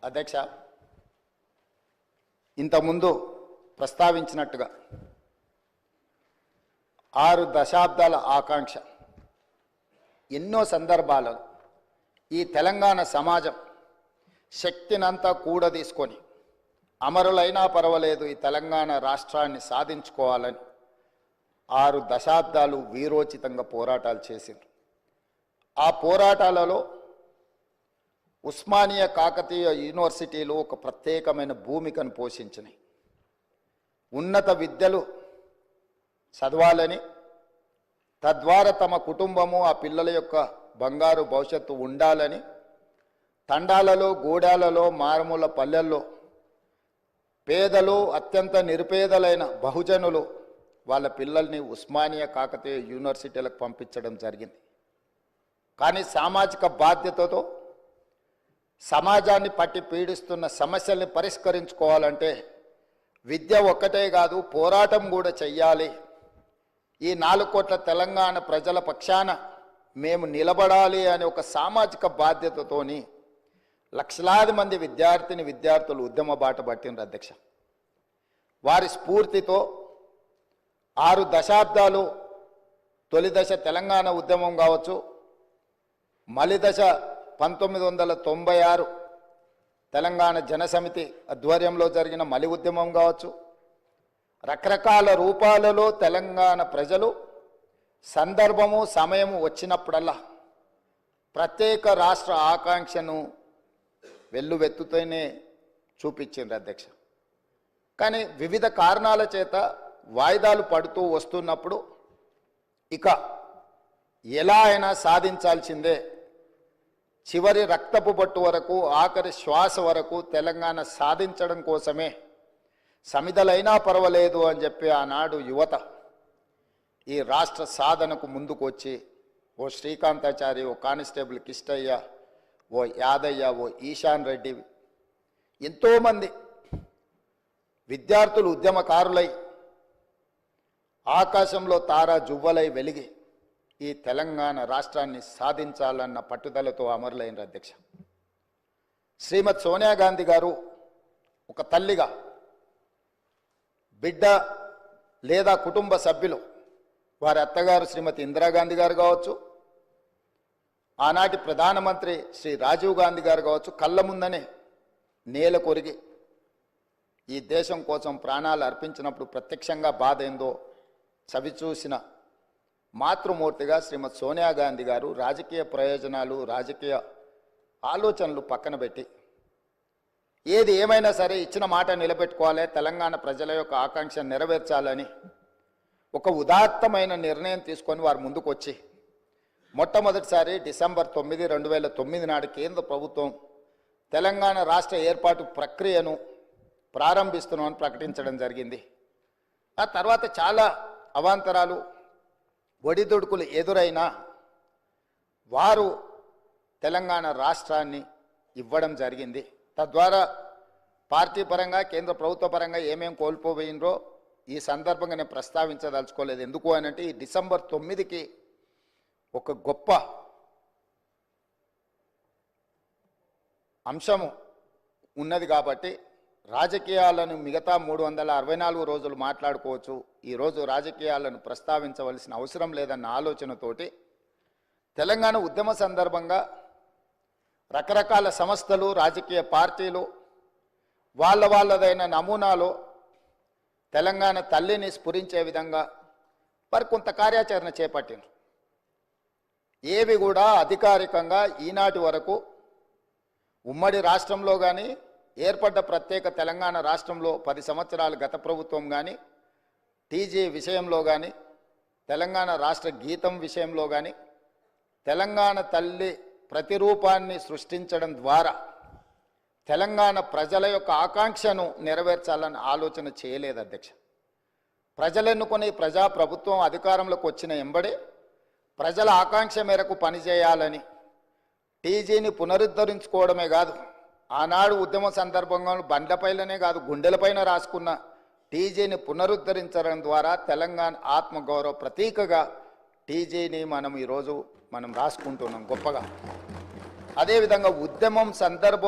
అధ్యక్ష, ఇంతకుముందు ప్రస్తావించినట్టుగా 6 దశాబ్దాల ఆకాంక్ష ఎన్నో సందర్భాలలో ఈ తెలంగాణ సమాజం శక్తినంతా కూడదీసుకొని అమరులైనా పర్వాలేదు ఈ తెలంగాణ రాష్ట్రాన్ని సాధించుకోవాలని 6 దశాబ్దాలు వీరోచితంగా పోరాటాలు చేసిండ్రు. ఆ పోరాటాలలో ఉస్మానియా కాకతీయ యూనివర్సిటీలు ఒక ప్రత్యేకమైన భూమికను పోషించినాయి. ఉన్నత విద్యలు చదవాలని, తద్వారా తమ కుటుంబము ఆ పిల్లల యొక్క బంగారు భవిష్యత్తు ఉండాలని తండాలలో, గూడాలలో, మారుమూల పల్లెల్లో పేదలు, అత్యంత నిరుపేదలైన బహుజనులు వాళ్ళ పిల్లల్ని ఉస్మానియా కాకతీయ యూనివర్సిటీలకు పంపించడం జరిగింది. కానీ సామాజిక బాధ్యతతో సమాజాన్ని పట్టి పీడిస్తున్న సమస్యల్ని పరిష్కరించుకోవాలంటే విద్య ఒక్కటే కాదు, పోరాటం కూడా చెయ్యాలి. ఈ 4 కోట్ల తెలంగాణ ప్రజల పక్షాన మేము నిలబడాలి అనే ఒక సామాజిక బాధ్యతతోని లక్షలాది మంది విద్యార్థులు ఉద్యమ బాట పట్టినారు అధ్యక్ష. వారి స్ఫూర్తితో 6 దశాబ్దాలు తొలి దశ తెలంగాణ ఉద్యమం కావచ్చు, మలి దశ 1996 తెలంగాణ జనసమితి ఆధ్వర్యంలో జరిగిన మలి ఉద్యమం కావచ్చు, రకరకాల రూపాలలో తెలంగాణ ప్రజలు సందర్భము సమయము వచ్చినప్పుడల్లా ప్రత్యేక రాష్ట్ర ఆకాంక్షను వెల్లువెత్తుతూనే చూపించింది అధ్యక్ష. కానీ వివిధ కారణాల చేత వాయిదాలు పడుతూ వస్తున్నప్పుడు ఇక ఎలా అయినా సాధించాల్సిందే, చివరి రక్తపు బొట్టు వరకు, ఆఖరి శ్వాస వరకు తెలంగాణ సాధించడం కోసమే సమిధలైనా పర్వాలేదు అని చెప్పి ఆనాడు యువత ఈ రాష్ట్ర సాధనకు ముందుకు వచ్చి ఓ శ్రీకాంతాచారి, ఓ కానిస్టేబుల్ కిష్టయ్య, ఓ యాదయ్య, ఓ ఈశాన్ రెడ్డి, ఎంతోమంది విద్యార్థులు ఉద్యమకారులై ఆకాశంలో తారా జువ్వలై వెలిగి ఈ తెలంగాణ రాష్ట్రాన్ని సాధించాలన్న పట్టుదలతో అమరులైన అధ్యక్ష. శ్రీమతి సోనియా గాంధీ గారు ఒక తల్లిగా బిడ్డ లేదా కుటుంబ సభ్యులు, వారి అత్తగారు శ్రీమతి ఇందిరాగాంధీ గారు కావచ్చు, ఆనాటి ప్రధానమంత్రి శ్రీ రాజీవ్ గాంధీ గారు కావచ్చు, కళ్ళ ముందనే నేల కొరిగి ఈ దేశం కోసం ప్రాణాలు అర్పించినప్పుడు ప్రత్యక్షంగా బాధ ఏందో చవిచూసిన మాతృమూర్తిగా శ్రీమతి సోనియా గాంధీ గారు రాజకీయ ప్రయోజనాలు, రాజకీయ ఆలోచనలు పక్కన పెట్టి ఏది ఏమైనా సరే ఇచ్చిన మాట నిలబెట్టుకోవాలి, తెలంగాణ ప్రజల యొక్క ఆకాంక్ష నెరవేర్చాలని ఒక ఉదాత్తమైన నిర్ణయం తీసుకొని వారు ముందుకు వచ్చి మొట్టమొదటిసారి డిసెంబర్ 9, 2009 నాడు కేంద్ర ప్రభుత్వం తెలంగాణ రాష్ట్ర ఏర్పాటు ప్రక్రియను ప్రారంభిస్తున్నామని ప్రకటించడం జరిగింది. ఆ తర్వాత చాలా అవాంతరాలు, ఒడిదుడుకులు ఎదురైనా వారు తెలంగాణ రాష్ట్రాన్ని ఇవ్వడం జరిగింది. తద్వారా పార్టీ పరంగా, కేంద్ర ప్రభుత్వ పరంగా ఏమేం కోల్పోయినరో ఈ సందర్భంగా నేను ప్రస్తావించదలుచుకోలేదు. ఎందుకు అనంటే ఈ డిసెంబర్ 9కి ఒక గొప్ప అంశము ఉన్నది కాబట్టి రాజకీయాలను మిగతా 364 రోజులు మాట్లాడుకోవచ్చు, ఈరోజు రాజకీయాలను ప్రస్తావించవలసిన అవసరం లేదన్న ఆలోచనతోటి తెలంగాణ ఉద్యమ సందర్భంగా రకరకాల సంస్థలు, రాజకీయ పార్టీలు వాళ్ళదైన నమూనాలో తెలంగాణ తల్లిని స్ఫురించే విధంగా మరి కొంత కార్యాచరణ చేపట్టిండ్రు. ఏవి కూడా అధికారికంగా ఈనాటి వరకు ఉమ్మడి రాష్ట్రంలో కానీ, ఏర్పడ్డ ప్రత్యేక తెలంగాణ రాష్ట్రంలో 10 సంవత్సరాలు గత ప్రభుత్వం కానీ, టీజీ విషయంలో కానీ, తెలంగాణ రాష్ట్ర గీతం విషయంలో కానీ తెలంగాణ తల్లి ప్రతిరూపాన్ని సృష్టించడం ద్వారా తెలంగాణ ప్రజల యొక్క ఆకాంక్షను నెరవేర్చాలని ఆలోచన చేయలేదు అధ్యక్ష. ప్రజలెన్నుకుని ప్రజాప్రభుత్వం అధికారంలోకి వచ్చిన ఎంబడే ప్రజల ఆకాంక్ష మేరకు పనిచేయాలని టీజీని పునరుద్ధరించుకోవడమే కాదు, ఆనాడు ఉద్యమ సందర్భంగా బండ్లపైలనే కాదు గుండెలపైన రాసుకున్న టీజీని పునరుద్ధరించడం ద్వారా తెలంగాణ ఆత్మగౌరవ ప్రతీకగా టీజీని ఈరోజు మనం రాసుకుంటున్నాం గొప్పగా. అదేవిధంగా ఉద్యమం సందర్భం